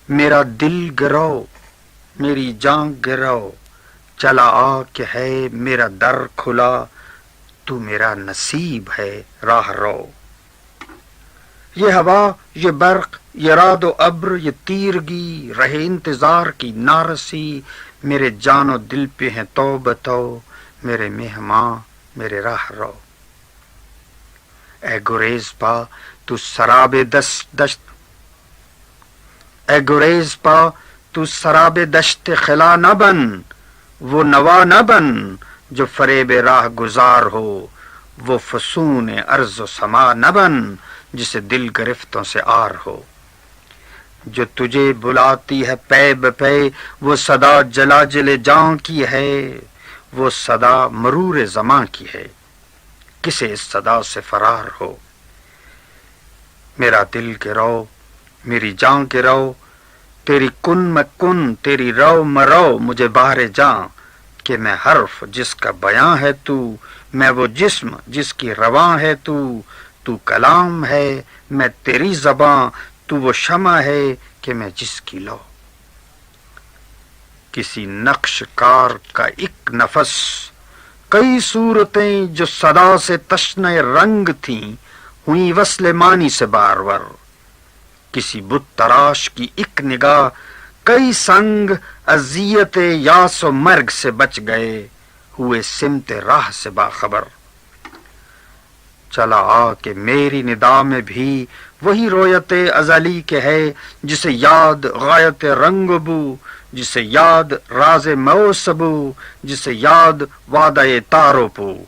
میرا دل گرو میری جان گرو، چلا آ کہ ہے میرا در کھلا، تو میرا نصیب ہے راہ رو۔ یہ ہوا، یہ برق، یہ رعد و ابر، یہ تیرگی، رہے انتظار کی نارسی، میرے جان و دل پہ ہیں تو بتو، میرے مہماں میرے راہ رو۔ اے گریز پا تو سراب دشت، اے گریز پا تو سراب دشت خلا نہ بن، وہ نوا نہ بن جو فریب راہ گزار ہو، وہ فسون ارض و سما نہ بن جسے دل گرفتوں سے آر ہو۔ جو تجھے بلاتی ہے پے بپے، وہ صدا جلاجل جاں کی ہے، وہ صدا مرور زماں کی ہے، کسے اس صدا سے فرار ہو۔ میرا دل کے رو میری جاں کے رو، تیری کن میں کن تیری رو مرو، مجھے باہر جاں کہ میں حرف جس کا بیاں ہے تو، میں وہ جسم جس کی رواں ہے تو کلام ہے میں تیری زباں، تو وہ شمع ہے کہ میں جس کی لو۔ کسی نقش کار کا ایک نفس، کئی صورتیں جو صدا سے تشنہ رنگ تھیں، ہوئی وصل معنی سے بارور۔ کسی بت تراش کی ایک نگاہ، کئی سنگ اذیت یاس و مرگ سے بچ گئے، ہوئے سمت راہ سے باخبر۔ چلا آ کہ میری ندا میں بھی وہی رویت ازلی کے ہے، جسے یاد غایت رنگ بو، جسے یاد راز موسبو، جسے یاد وعدہ تارو پو۔